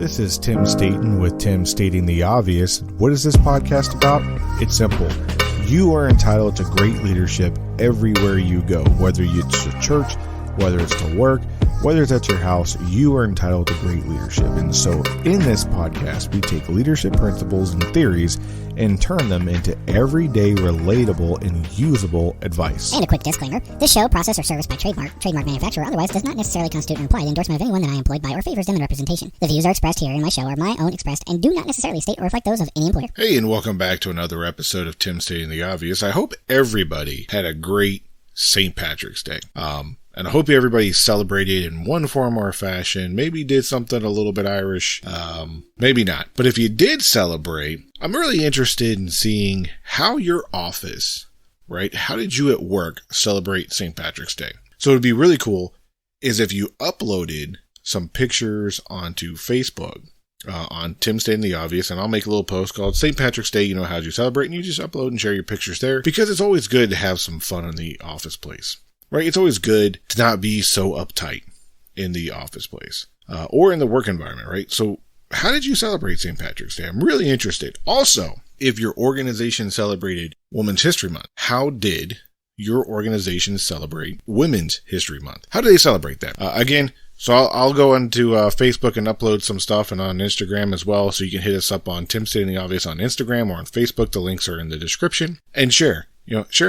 This is Tim Staten with Tim Stating the Obvious. What is this podcast about? It's simple. You are entitled to great leadership everywhere you go, whether it's to church, whether it's to work, whether it's at your house, you are entitled to great leadership. And so in this podcast, we take leadership principles and theories and turn them into everyday, relatable, and usable advice. And a quick disclaimer, this show, process, or service by trademark manufacturer, otherwise does not necessarily constitute an implied endorsement of anyone that I employed by or favors them in representation. The views are expressed here in my show are my own expressed and do not necessarily state or reflect those of any employer. Hey, and welcome back to another episode of Tim Stating the Obvious. I hope everybody had a great St. Patrick's Day. And I hope everybody celebrated in one form or fashion. Maybe did something a little bit Irish. Maybe not. But if you did celebrate, I'm really interested in seeing how your office, right? How did you at work celebrate St. Patrick's Day? So it would be really cool is if you uploaded some pictures onto Facebook on Tim Stating the Obvious, and I'll make a little post called St. Patrick's Day, you know, how'd you celebrate? And you just upload and share your pictures there because it's always good to have some fun in the office place. Right? It's always good to not be so uptight in the office place or in the work environment, right? So how did you celebrate St. Patrick's Day? I'm really interested. Also, if your organization celebrated Women's History Month, how did your organization celebrate Women's History Month? How do they celebrate that? So I'll go into Facebook and upload some stuff and on Instagram as well. So you can hit us up on Tim Stating the Obvious on Instagram or on Facebook. The links are in the description. And share.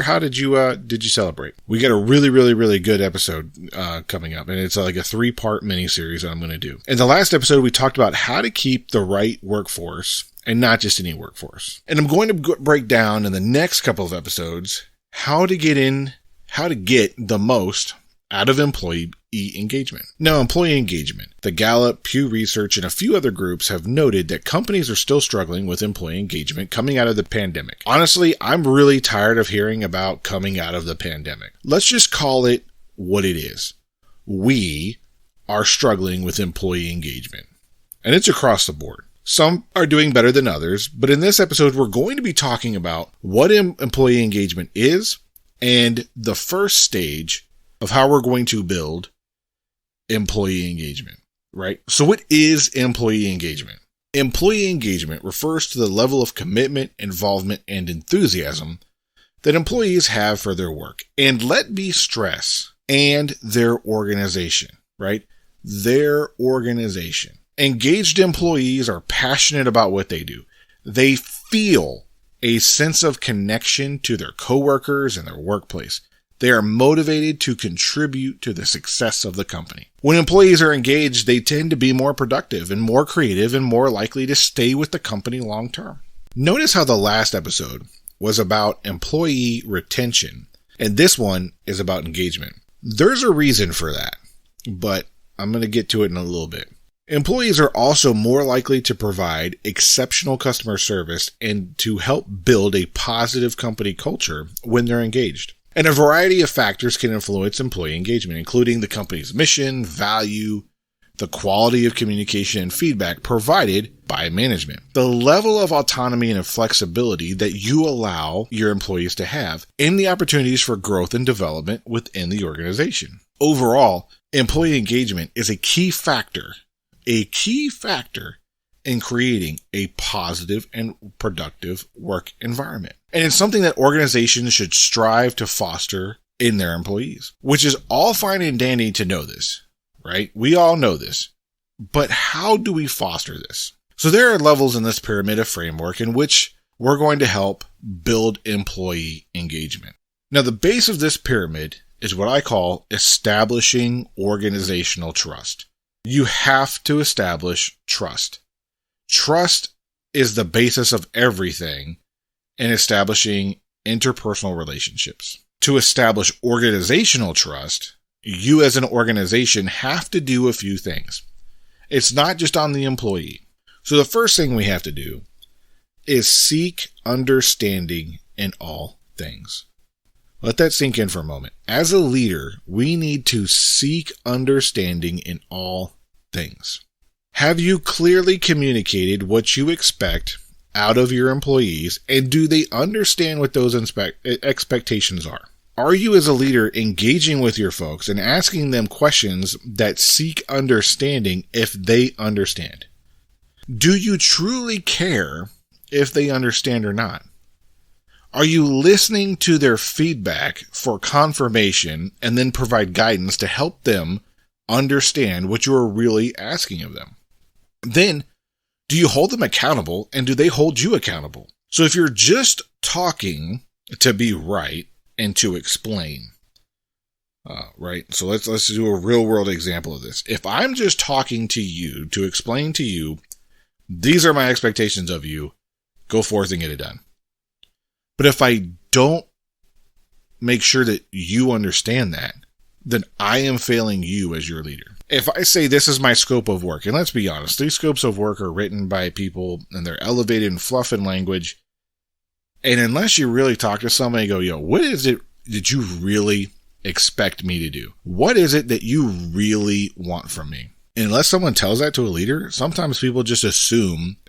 How did you celebrate? We got a really good episode coming up, and it's like a 3-part mini-series that I'm going to do. In the last episode, we talked about how to keep the right workforce, and not just any workforce. And I'm going to break down in the next couple of episodes how to get the most out of employee engagement. Now, employee engagement. The Gallup, Pew Research, and a few other groups have noted that companies are still struggling with employee engagement coming out of the pandemic. Honestly, I'm really tired of hearing about coming out of the pandemic. Let's just call it what it is. We are struggling with employee engagement. And it's across the board. Some are doing better than others, but in this episode, we're going to be talking about what employee engagement is and the first stage of how we're going to build employee engagement, right? So what is employee engagement? Employee engagement refers to the level of commitment, involvement, and enthusiasm that employees have for their work. And let me stress, and their organization, right? Their organization. Engaged employees are passionate about what they do. They feel a sense of connection to their coworkers and their workplace. They are motivated to contribute to the success of the company. When employees are engaged, they tend to be more productive and more creative and more likely to stay with the company long term. Notice how the last episode was about employee retention, and this one is about engagement. There's a reason for that, but I'm going to get to it in a little bit. Employees are also more likely to provide exceptional customer service and to help build a positive company culture when they're engaged. And a variety of factors can influence employee engagement, including the company's mission, value, the quality of communication and feedback provided by management, the level of autonomy and flexibility that you allow your employees to have, and the opportunities for growth and development within the organization. Overall, employee engagement is a key factor in creating a positive and productive work environment. And it's something that organizations should strive to foster in their employees, which is all fine and dandy to know this, right? We all know this. But how do we foster this? So there are levels in this pyramid of framework in which we're going to help build employee engagement. Now, the base of this pyramid is what I call establishing organizational trust. You have to establish trust. Trust is the basis of everything in establishing interpersonal relationships. To establish organizational trust, you as an organization have to do a few things. It's not just on the employee. So the first thing we have to do is seek understanding in all things. Let that sink in for a moment. As a leader, we need to seek understanding in all things. Have you clearly communicated what you expect out of your employees, and do they understand what those expectations are? Are you as a leader engaging with your folks and asking them questions that seek understanding if they understand? Do you truly care if they understand or not? Are you listening to their feedback for confirmation and then provide guidance to help them understand what you are really asking of them? Then, do you hold them accountable, and do they hold you accountable? So if you're just talking to be right and to explain, right? So let's do a real world example of this. If I'm just talking to you to explain to you, these are my expectations of you, go forth and get it done. But if I don't make sure that you understand that, then I am failing you as your leader. If I say this is my scope of work, and let's be honest, these scopes of work are written by people and they're elevated in fluff and language. And unless you really talk to somebody and go, yo, what is it that you really expect me to do? What is it that you really want from me? And unless someone tells that to a leader, sometimes people just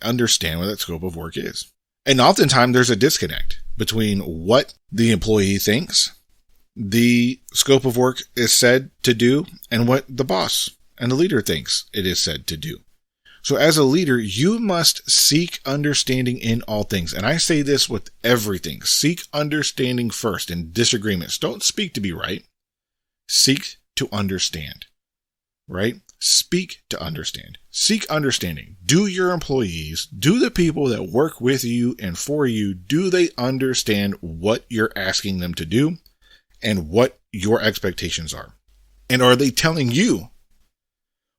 understand what that scope of work is. And oftentimes there's a disconnect between what the employee thinks the scope of work is said to do and what the boss and the leader thinks it is said to do. So as a leader, you must seek understanding in all things. And I say this with everything. Seek understanding first in disagreements. Don't speak to be right. Seek to understand. Right? Speak to understand. Seek understanding. Do your employees, do the people that work with you and for you, do they understand what you're asking them to do and what your expectations are? And are they telling you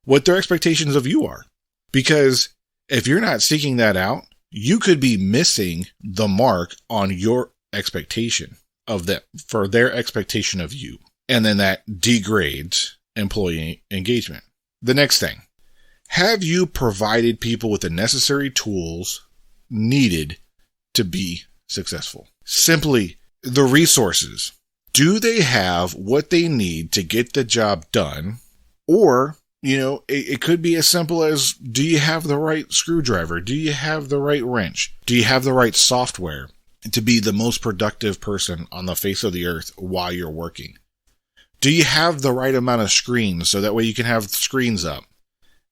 what their expectations of you are? Because if you're not seeking that out, you could be missing the mark on your expectation of them for their expectation of you. And then that degrades employee engagement. The next thing, have you provided people with the necessary tools needed to be successful? Simply, the resources. Do they have what they need to get the job done? Or, it could be as simple as, do you have the right screwdriver? Do you have the right wrench? Do you have the right software to be the most productive person on the face of the earth while you're working? Do you have the right amount of screens so that way you can have screens up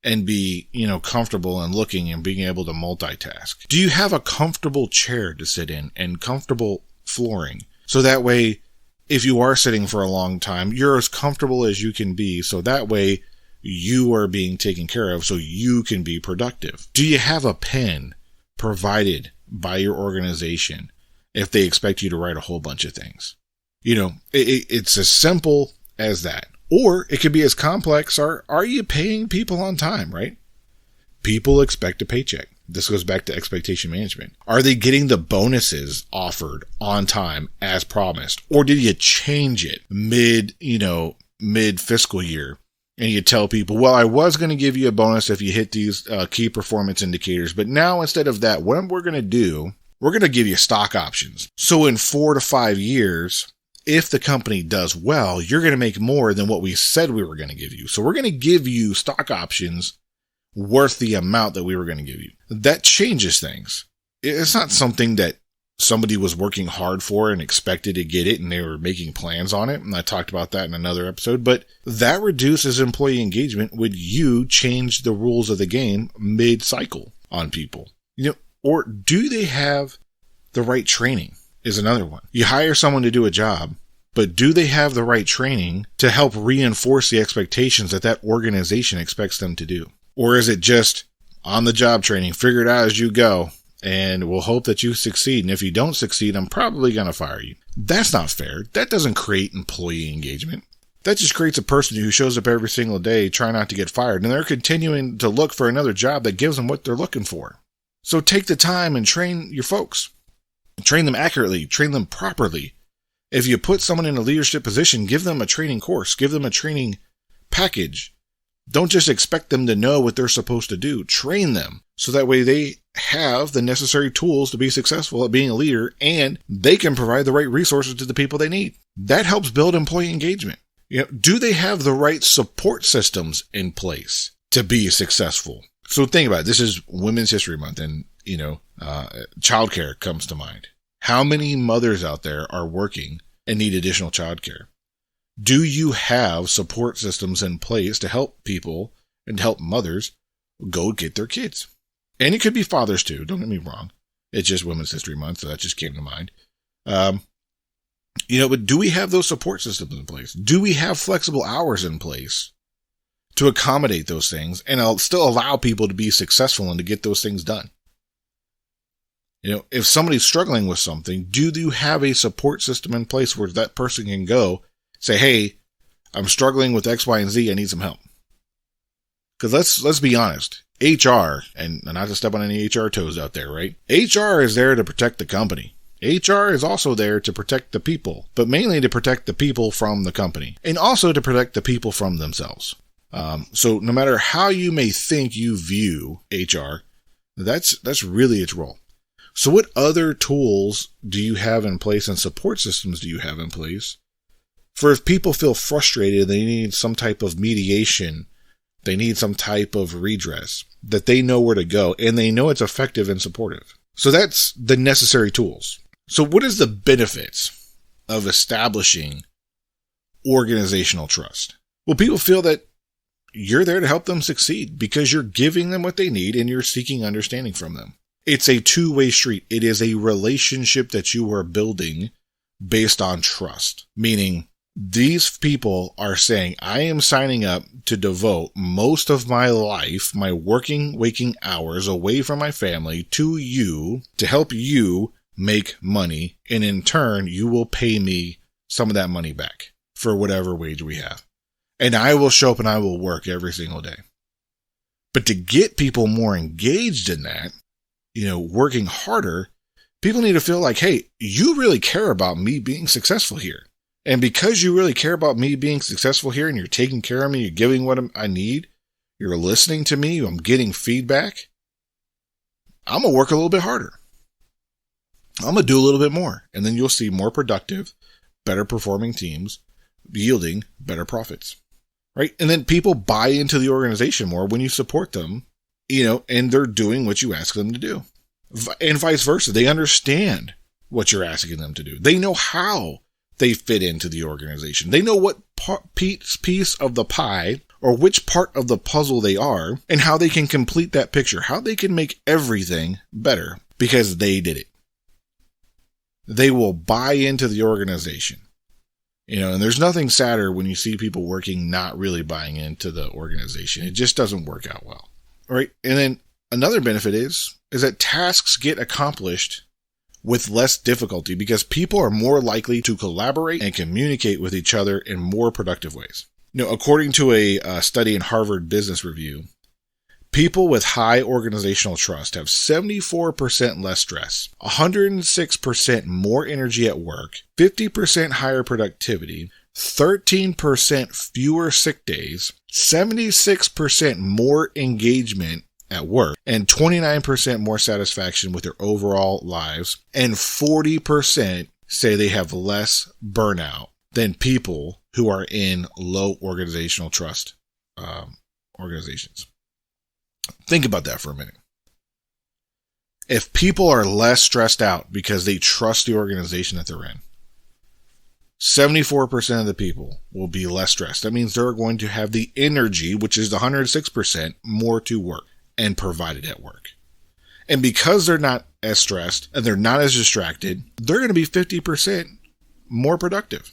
and be, comfortable and looking and being able to multitask? Do you have a comfortable chair to sit in and comfortable flooring so that way if you are sitting for a long time, you're as comfortable as you can be so that way you are being taken care of so you can be productive? Do you have a pen provided by your organization if they expect you to write a whole bunch of things? It's as simple as that. Or it could be as complex. Are you paying people on time, right? People expect a paycheck. This goes back to expectation management. Are they getting the bonuses offered on time as promised? Or did you change it mid fiscal year? And you tell people, well, I was going to give you a bonus if you hit these key performance indicators. But now instead of that, what we're going to do, we're going to give you stock options. So in 4 to 5 years, if the company does well, you're going to make more than what we said we were going to give you. So we're going to give you stock options worth the amount that we were going to give you. That changes things. It's not something that somebody was working hard for and expected to get it and they were making plans on it. And I talked about that in another episode, but that reduces employee engagement when you change the rules of the game mid-cycle on people. Or do they have the right training? Is another one. You hire someone to do a job, but do they have the right training to help reinforce the expectations that organization expects them to do? Or is it just on the job training, figure it out as you go, and we'll hope that you succeed. And if you don't succeed, I'm probably going to fire you. That's not fair. That doesn't create employee engagement. That just creates a person who shows up every single day trying not to get fired, and they're continuing to look for another job that gives them what they're looking for. So take the time and train your folks. Train them accurately, train them properly. If you put someone in a leadership position, give them a training course, give them a training package. Don't just expect them to know what they're supposed to do. Train them so that way they have the necessary tools to be successful at being a leader and they can provide the right resources to the people they need. That helps build employee engagement. Do they have the right support systems in place to be successful? So think about it. This is Women's History Month and childcare comes to mind. How many mothers out there are working and need additional childcare? Do you have support systems in place to help people and help mothers go get their kids? And it could be fathers too, don't get me wrong. It's just Women's History Month, so that just came to mind. But do we have those support systems in place? Do we have flexible hours in place to accommodate those things and still allow people to be successful and to get those things done? If somebody's struggling with something, do you have a support system in place where that person can go say, hey, I'm struggling with X, Y, and Z. I need some help. Because let's be honest. HR, and not to step on any HR toes out there, right? HR is there to protect the company. HR is also there to protect the people, but mainly to protect the people from the company and also to protect the people from themselves. So no matter how you may think you view HR, that's really its role. So what other tools do you have in place and support systems do you have in place for if people feel frustrated, they need some type of mediation, they need some type of redress, that they know where to go and they know it's effective and supportive. So that's the necessary tools. So what is the benefits of establishing organizational trust? Well, people feel that you're there to help them succeed because you're giving them what they need and you're seeking understanding from them. It's a two-way street. It is a relationship that you are building based on trust, meaning these people are saying, I am signing up to devote most of my life, my waking hours away from my family to you to help you make money. And in turn, you will pay me some of that money back for whatever wage we have. And I will show up and I will work every single day. But to get people more engaged in that, working harder, people need to feel like, hey, you really care about me being successful here. And because you really care about me being successful here and you're taking care of me, you're giving what I need, you're listening to me, I'm getting feedback, I'm going to work a little bit harder. I'm going to do a little bit more. And then you'll see more productive, better performing teams yielding better profits. Right? And then people buy into the organization more when you support them, and they're doing what you ask them to do. And vice versa. They understand what you're asking them to do. They know how they fit into the organization. They know what piece of the pie or which part of the puzzle they are and how they can complete that picture, how they can make everything better because they did it. They will buy into the organization. And there's nothing sadder when you see people working not really buying into the organization. It just doesn't work out well. All right. And then another benefit is that tasks get accomplished with less difficulty because people are more likely to collaborate and communicate with each other in more productive ways. According to a study in Harvard Business Review, people with high organizational trust have 74% less stress, 106% more energy at work, 50% higher productivity, 13% fewer sick days, 76% more engagement at work, and 29% more satisfaction with their overall lives, and 40% say they have less burnout than people who are in low organizational trust organizations. Think about that for a minute. If people are less stressed out because they trust the organization that they're in, 74% of the people will be less stressed. That means they're going to have the energy, which is the 106% more to work and provided at work. And because they're not as stressed and they're not as distracted, they're going to be 50% more productive.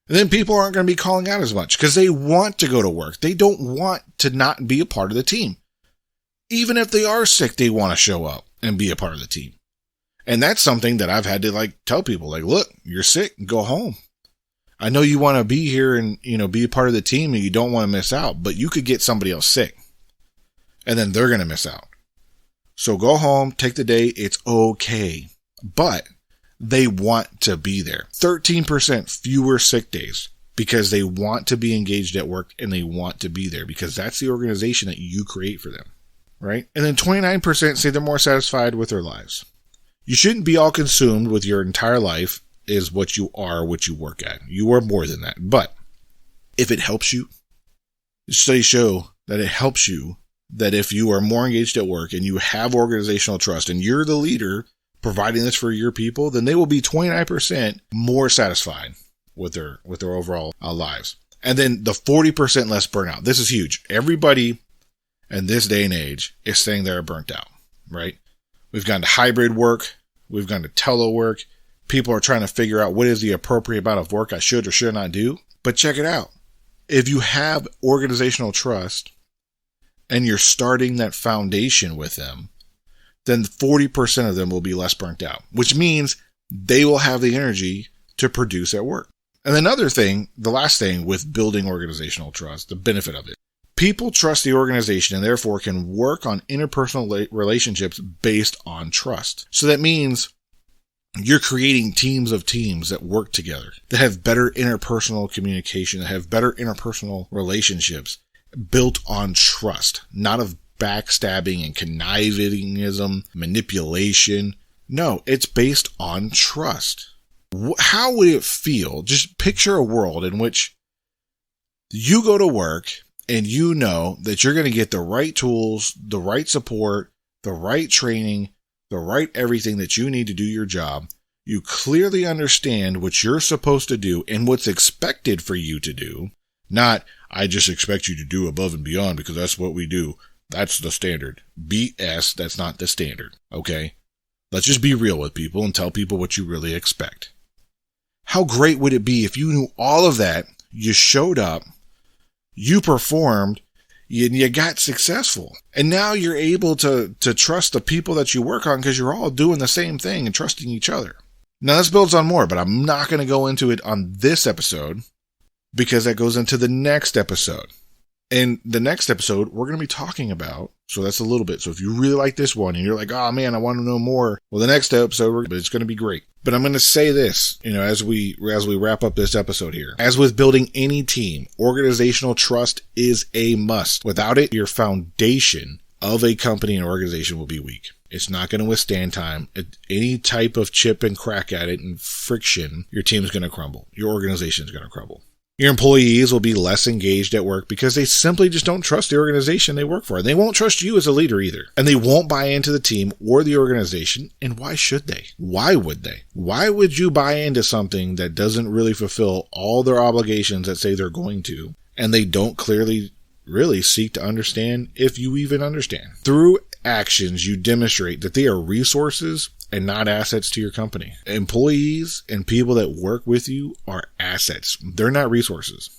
And then people aren't going to be calling out as much because they want to go to work. They don't want to not be a part of the team. Even if they are sick, they want to show up and be a part of the team. And that's something that I've had to tell people, look, you're sick, go home. I know you want to be here and, be a part of the team and you don't want to miss out, but you could get somebody else sick and then they're going to miss out. So go home, take the day. It's okay. But they want to be there. 13% fewer sick days because they want to be engaged at work and they want to be there because that's the organization that you create for them. Right? And then 29% say they're more satisfied with their lives. You shouldn't be all consumed with your entire life is what you are, what you work at. You are more than that. But if it helps you, studies show that it helps you, that if you are more engaged at work and you have organizational trust and you're the leader providing this for your people, then they will be 29% more satisfied with their overall lives. And then the 40% less burnout. This is huge. Everybody in this day and age is saying they're burnt out, right? We've gone to hybrid work. We've gone to telework. People are trying to figure out what is the appropriate amount of work I should or should not do. But check it out. If you have organizational trust and you're starting that foundation with them, then 40% of them will be less burnt out, which means they will have the energy to produce at work. And another thing, the last thing with building organizational trust, the benefit of it, people trust the organization and therefore can work on interpersonal relationships based on trust. So that means you're creating teams of teams that work together, that have better interpersonal communication, that have better interpersonal relationships built on trust, not of backstabbing and connivingism, manipulation. No, it's based on trust. How would it feel? Just picture a world in which you go to work and you know that you're going to get the right tools, the right support, the right training, the right everything that you need to do your job. You clearly understand what you're supposed to do and what's expected for you to do. Not, I just expect you to do above and beyond because that's what we do. That's the standard. BS, that's not the standard. Okay? Let's just be real with people and tell people what you really expect. How great would it be if you knew all of that, you showed up, you performed, and you got successful. And now you're able to trust the people that you work on because you're all doing the same thing and trusting each other. Now this builds on more, but I'm not going to go into it on this episode because that goes into the next episode. And the next episode, we're going to be talking about, so that's a little bit. So if you really like this one and you're like, oh man, I want to know more. Well, the next episode, it's going to be great. But I'm going to say this, as we wrap up this episode here. As with building any team, organizational trust is a must. Without it, your foundation of a company and organization will be weak. It's not going to withstand time. Any type of chip and crack at it and friction, your team is going to crumble. Your organization is going to crumble. Your employees will be less engaged at work because they simply just don't trust the organization they work for. They won't trust you as a leader either. And they won't buy into the team or the organization. And why should they? Why would they? Why would you buy into something that doesn't really fulfill all their obligations that say they're going to, and they don't clearly really seek to understand if you even understand? Through actions, you demonstrate that they are resources and not assets to your company. Employees and people that work with you are assets. They're not resources.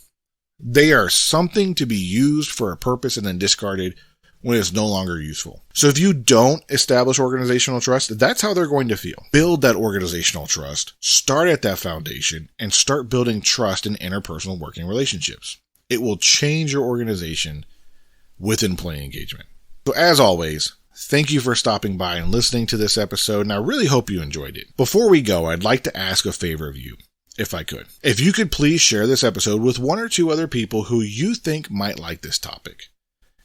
They are something to be used for a purpose and then discarded when it's no longer useful. So if you don't establish organizational trust, that's how they're going to feel. Build that organizational trust, start at that foundation, and start building trust in interpersonal working relationships. It will change your organization with employee engagement. So as always, thank you for stopping by and listening to this episode, and I really hope you enjoyed it. Before we go, I'd like to ask a favor of you, if I could. If you could please share this episode with one or two other people who you think might like this topic.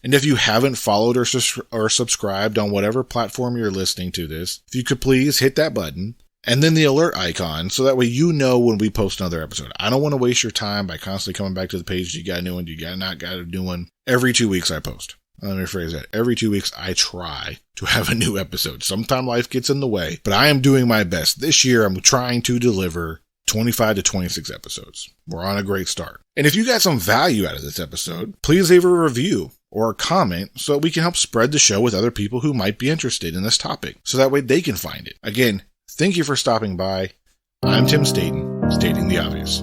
And if you haven't followed or subscribed on whatever platform you're listening to this, if you could please hit that button and then the alert icon so that way you know when we post another episode. I don't want to waste your time by constantly coming back to the page. You got a new one? You got not got a new one? Every 2 weeks I post. Let me rephrase that. Every 2 weeks, I try to have a new episode. Sometimes life gets in the way, but I am doing my best. This year, I'm trying to deliver 25 to 26 episodes. We're on a great start. And if you got some value out of this episode, please leave a review or a comment so we can help spread the show with other people who might be interested in this topic, so that way they can find it. Again, thank you for stopping by. I'm Tim Staten, stating the obvious.